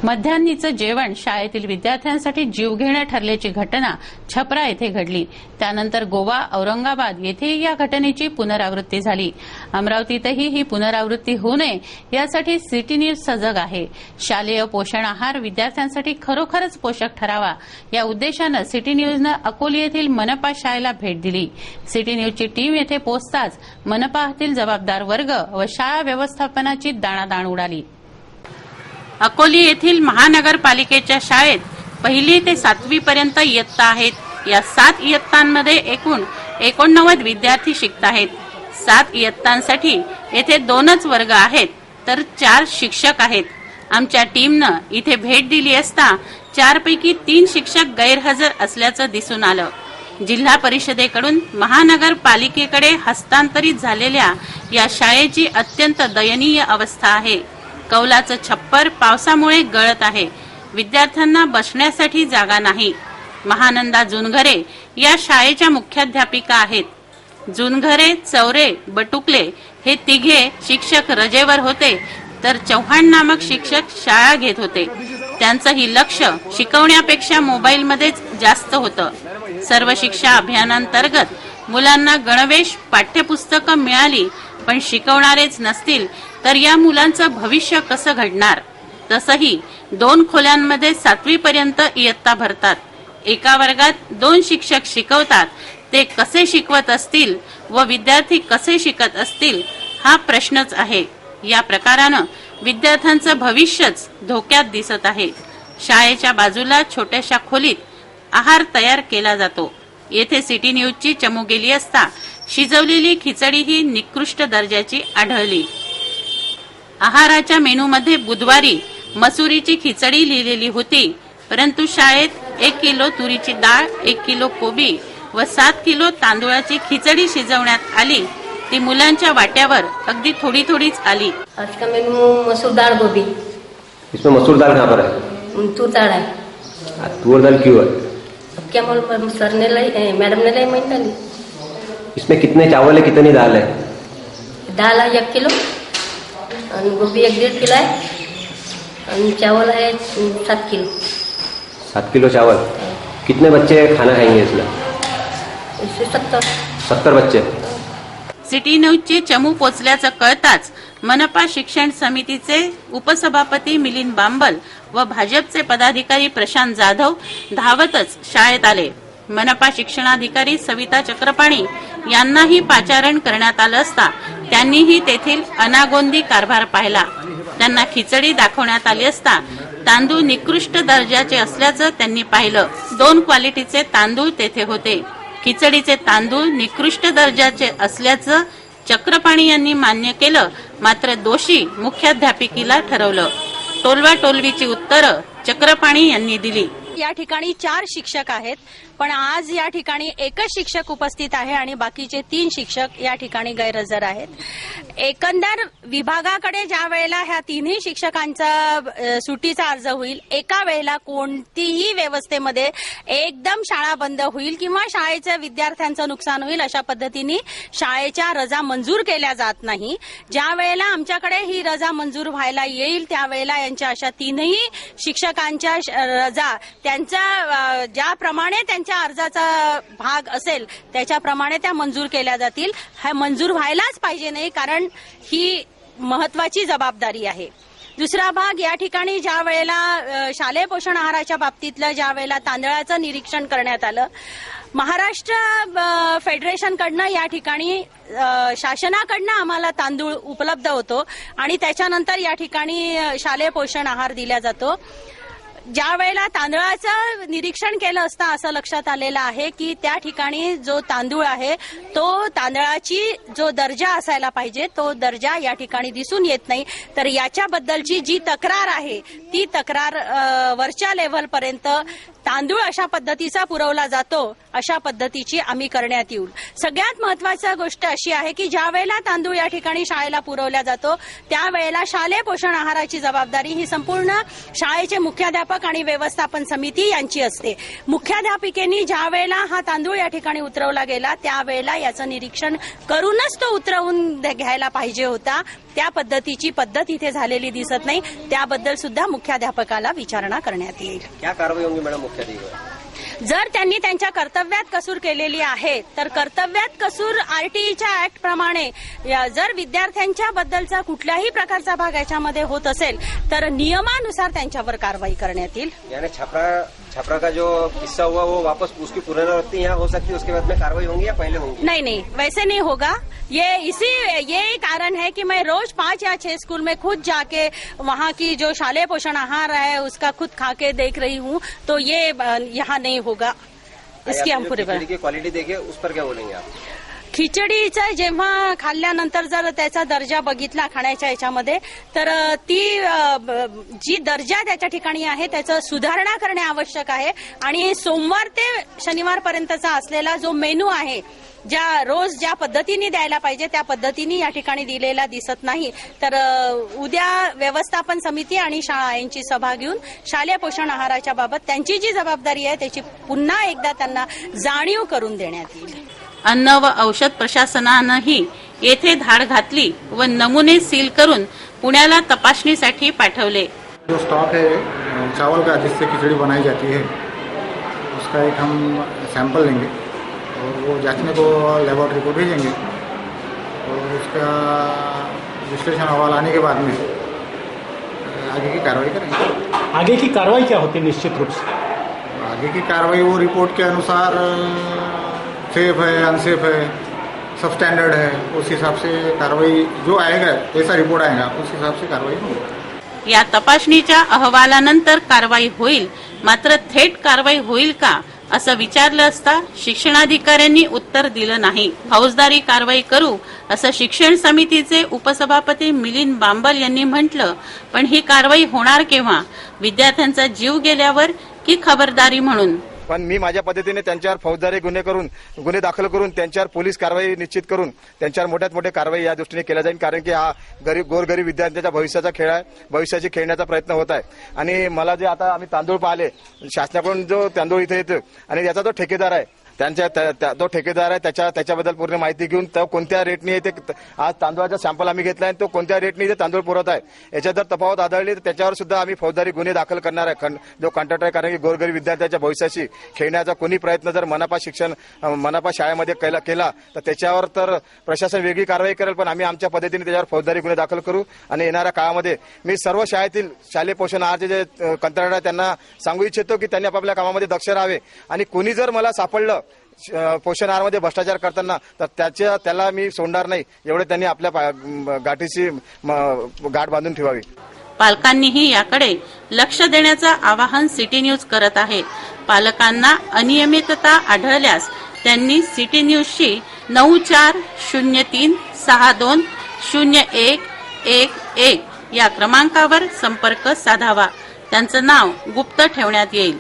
मध्यान्हीचं जेवण शाळेतील विद्यार्थ्यांसाठी जीवघेणं ठरल्याची घटना छपरा येथे घडली। त्यानंतर गोवा, औरंगाबाद येथे या घटनेची पुनरावृत्ती झाली। अमरावतीतही ही पुनरावृत्ती होऊ नये यासाठी सिटी न्यूज सजग आहे। शालेय पोषण आहार विद्यार्थ्यांसाठी खरोखरच पोषक ठरावा या उद्देशानं सिटी न्यूजनं अकोली येथील मनपा शाळेला भेट दिली। सिटी न्यूजची टीम येथे पोहोचताच मनपातील जबाबदार वर्ग व शाळा व्यवस्थापनाची दाणादाण उडाली। अकोली येथील महानगरपालिकेच्या शाळेत 1ली ते 7वी पर्यंत इयत्ता आहेत। या 7 इयत्तांमध्ये एकूण 89 विद्यार्थी शिकत आहेत। 7 इयत्तांसाठी येथे 2च वर्ग आहेत तर 4 शिक्षक आहेत। आमच्या टीमनं इथे भेट दिली असता 4 पैकी 3 शिक्षक गैरहजर असल्याचं दिसून आलं। जिल्हा परिषदेकडून महानगरपालिकेकडे हस्तांतरित झालेल्या या शाळेची अत्यंत दयनीय अवस्था आहे। कौलाचं छप्पर पावसामुळे गळत आहे। विद्यार्थ्यांना बसण्यासाठी जागा नाही। महानंदा जुनघरे या शाळेच्या मुख्याध्यापिका आहेत। जुनघरे, चौरे, बटुकले हे तिघे शिक्षक रजेवर होते तर चव्हाण नामक शिक्षक शाळा घेत होते। त्यांचंही लक्ष शिकवण्यापेक्षा मोबाईलमध्येच जास्त होतं। सर्व शिक्षा अभियानांतर्गत मुलांना गणवेश, पाठ्यपुस्तकं मिळाली पण शिकवणारेच नसतील तर या मुलांचं भविष्य कसं घडणार। तसंही 2 खोल्यांमध्ये 7वी पर्यंत इयत्ता भरतात। एका वर्गात 2 शिक्षक शिकवतात। ते कसे शिकवत असतील व विद्यार्थी कसे शिकत असतील हा प्रश्नच आहे। या प्रकारानं विद्यार्थ्यांचं भविष्यच धोक्यात दिसत आहे। शाळेच्या बाजूला छोट्याशा खोलीत आहार तयार केला जातो। येथे सिटी न्यूजची चमू गेली असता शिजवलेली खिचडी ही निकृष्ट दर्जाची आढळली। आहाराच्या मेनूमध्ये बुधवारी मसुरीची खिचडी लिहिलेली होती, परंतु शाळेत 1 किलो तुरीची डाळ, 1 किलो कोबी व 7 किलो तांदूळाची खिचडी शिजवण्यात आली। ती मुलांच्या वाट्यावर अगदी थोडी थोडीच आली। आज का मेनू मसूर दाल गोभी। इसमें मसूर दाल कहाँ पर है? तूर दाल है। तूर दाल क्यों है? अब क्या मालूम, सर ने लाई, मैडम ने लाई, मैंने डाली। इसमें कितने चावल है, कितनी दाल है? दाल है 1 किलो और गोभी 1.5 किलो है और चावल है 7 किलो। 7 किलो चावल। कितने बच्चे खाना खाएंगे इसमें? इससे 70 बच्चे। सिटी न्यूजची चमू पोचल्याचं कळताच मनपा शिक्षण समितीचे उपसभापती मिलिंद बांबल व भाजपचे पदाधिकारी प्रशांत जाधव धावतच शाळेत आले। मनपा शिक्षणाधिकारी सविता चक्रपाणी यांनाही पाचारण करण्यात आलं असता त्यांनीही तेथील अनागोंदी कारभार पाहिला। त्यांना खिचडी दाखवण्यात आली असता तांदूळ निकृष्ट दर्जाचे असल्याचं त्यांनी पाहिलं। 2 क्वालिटीचे तांदूळ तेथे होते। खिचडीचे तांदूळ निकृष्ट दर्जाचे असल्याचं चक्रपाणी यांनी मान्य केलं, मात्र दोषी मुख्याध्यापिकेला ठरवलं। टोलवाटोलवीची उत्तरं चक्रपाणी यांनी दिली। या ठिकाणी 4 शिक्षक आहेत, पण आज या ठिकाणी एकच शिक्षक उपस्थित आहे आणि बाकीचे 3 शिक्षक या ठिकाणी गैरहजर आहेत। एकंदर विभागाकडे ज्या वेळेला ह्या 3ही शिक्षकांचा सुट्टीचा अर्ज होईल, एका वेळेला कोणतीही व्यवस्थेमध्ये एकदम शाळा बंद होईल किंवा शाळेच्या विद्यार्थ्यांचं नुकसान होईल अशा पद्धतीने शाळेच्या रजा मंजूर केल्या जात नाही। ज्या वेळेला आमच्याकडे ही रजा मंजूर व्हायला येईल त्यावेळेला यांच्या अशा 3ही शिक्षकांच्या रजा त्यांचा ज्याप्रमाणे त्यांच्या अर्जाचा भाग असेल त्याच्याप्रमाणे त्या मंजूर केल्या जातील। हा मंजूर व्हायलाच पाहिजे नाही, कारण ही महत्वाची जबाबदारी आहे। दुसरा भाग, या ठिकाणी ज्या वेळेला शालेय पोषण आहाराच्या बाबतीतलं ज्या वेळेला तांदळाचं निरीक्षण करण्यात आलं, महाराष्ट्र फेडरेशनकडनं या ठिकाणी शासनाकडनं आम्हाला तांदूळ उपलब्ध होतो आणि त्याच्यानंतर या ठिकाणी शालेय पोषण आहार दिला जातो। ज्या वेळेला तांदळाचं निरीक्षण केलं असता असं लक्षात आलेलं आहे की त्या ठिकाणी जो तांदूळ आहे तो तांदळाची जो दर्जा असायला पाहिजे तो दर्जा या ठिकाणी दिसून येत नाही। तर याच्याबद्दलची जी तक्रार आहे ती तक्रार वरच्या लेव्हलपर्यंत तांदूळ अशा पद्धतीचा पुरवला जातो अशा पद्धतीची आम्ही करण्यात येईल। सगळ्यात महत्त्वाची गोष्ट अशी आहे की ज्या वेळेला तांदूळ या ठिकाणी शाळेला पुरवला जातो त्यावेळेला शालेय पोषण आहाराची जबाबदारी ही संपूर्ण शाळेचे मुख्याध्यापक आणि व्यवस्थापन समिती यांची असते। मुख्याध्यापिकेने ज्या वेळेला हा तांदूळ या ठिकाणी उतरवला गेला त्यावेळेला याचं निरीक्षण करूनच तो उतरवून घ्यायला पाहिजे होता। त्या पद्धतीची पद्धत इथे झालेली दिसत नाही. त्याबद्दल सुद्धा मुख्याध्यापकाला विचारणा करण्यात येईल. क्या कारवाई होंगी मैडम मुख्याधिकारी? जर त्यांनी त्यांच्या कर्तव्यात कसूर केलेली आहे तर कर्तव्यात कसूर आरटीईच्या ऍक्ट प्रमाणे जर विद्यार्थ्यांच्या बद्दलचा कुठल्याही प्रकारचा भाग याच्यामध्ये होत असेल तर नियमानुसार त्यांच्यावर कारवाई करण्यात येईल. यानी छपरा का जो किस्सा हुआ वो वापस उसकी पुनरावृत्ति यहाँ हो सकती है, उसके बाद में कार्रवाई होंगी या पहले होंगी? नहीं, वैसे नहीं होगा. ये कारण है कि मैं रोज 5 या 6 स्कूल में खुद जाके वहाँ की जो शालेय पोषण आहार है उसका खुद खा के देख रही हूँ, तो ये यहाँ नहीं होगा. इसकी हम पूरे खिचड़ी की क्वालिटी देखिए, उस पर क्या बोलेंगे आप? खिचडीचा जेव्हा खाल्ल्यानंतर जर त्याचा दर्जा बघितला खाण्याच्या याच्यामध्ये तर ती जी दर्जा त्याच्या ठिकाणी आहे त्याचं सुधारणा करणे आवश्यक आहे. आणि सोमवार ते शनिवारपर्यंतचा असलेला जो मेनू आहे रोज ज्या पद्धतीने द्यायला पाहिजे त्या पद्धतीने या ठिकाणी दिलेला दिसत नाही. तर उद्या व्यवस्थापन समिती आणि शाळा यांची सभा घेऊन शालेय पोषण आहाराच्या बाबत त्यांची जी जबाबदारी आहे त्याची पुन्हा एकदा त्यांना जाणीव करून देण्यात येईल. अन्न व औषध प्रशासनानंही येथे धाड घातली व नमुने सील करून पुण्याला तपासणीसाठी पाठवले. जो स्टॉक है चावल का जिससे खिचड़ी बनाई जाती है उसका एक हम सैंपल लेंगे और वो जांचने को लेबोरेटरी को भेजेंगे और उसका विश्लेषण अहवाल आने के बाद में आगे की कार्रवाई करेंगे. आगे की कार्रवाई क्या होती है निश्चित रूप से? आगे की कार्रवाई वो रिपोर्ट के अनुसार सेफ है अनसेफ है सब स्टैंडर्ड है, उस हिसाब से कार्रवाई जो आएगा जैसा रिपोर्ट आएगा उस हिसाब से कार्रवाई होगी. या तपासणीच्या अहवालानंतर कारवाई होईल, मात्र थेट कारवाई होईल का असं विचारलं असता शिक्षणाधिकाऱ्यांनी उत्तर दिलं नाही. फौजदारी कारवाई करू असं शिक्षण समितीचे उपसभापती मिलिंद बांबल यांनी म्हटलं, पण ही कारवाई होणार केव्हा? विद्यार्थ्यांचा जीव गेल्यावर की खबरदारी म्हणून? पण मी माझ्या पद्धतीने त्यांच्यावर फौजदारी गुन्हे दाखल करून त्यांच्यावर पोलीस कारवाई निश्चित करून त्यांच्यावर मोठ्यात मोठे कारवाई या दृष्टीने केल्या जाईल. कारण की हा गोरगरीब विद्यार्थ्यांच्या भविष्याचा खेळ आहे, भविष्याची खेळण्याचा प्रयत्न होत आहे. आणि मला जे आता आम्ही तांदूळ पाहिले शासनाकडून जो तांदूळ इथे येतो आणि याचा जो ठेकेदार आहे तो ठेकेदार आहे त्याच्याबद्दल पूर्ण माहिती घेऊन तो कोणत्या रेटने येते, आज तांदूळाचा सॅम्पल आम्ही घेतला आणि तो कोणत्या रेटने इथे तांदूळ पुरवत आहे याच्यात जर तफावत आढळली तर त्याच्यावर सुद्धा आम्ही फौजदारी गुन्हे दाखल करणार आहे जो कॉन्ट्रॅक्टर आहे. कारण की गोरगरीब विद्यार्थ्यांच्या भविष्याशी खेळण्याचा कोणी प्रयत्न जर मनपा शाळेमध्ये केला तर त्याच्यावर तर प्रशासन वेगळी कारवाई करेल, पण आम्ही आमच्या पद्धतीने त्याच्यावर फौजदारी गुन्हे दाखल करू. आणि येणाऱ्या काळामध्ये मी सर्व शाळेतील शालेय पोषण आहारचे जे कंत्राटदार आहे त्यांना सांगू इच्छितो की त्यांनी आपापल्या कामामध्ये दक्ष राहावे आणि कोणी जर मला सापडलं पोषण आहारमध्ये भ्रष्टाचार करताना तर त्याला मी सोडणार नाही, एवढे त्यांनी आपल्या गाठीची गाठ बांधून ठेवावी. पालकांनीही याकडे लक्ष देण्याचं आवाहन सिटी न्यूज करत आहे. पालकांना अनियमितता आढळल्यास त्यांनी सिटी न्यूजशी 9403620111 या क्रमांकावर संपर्क साधावा. त्यांचं नाव गुप्त ठेवण्यात येईल.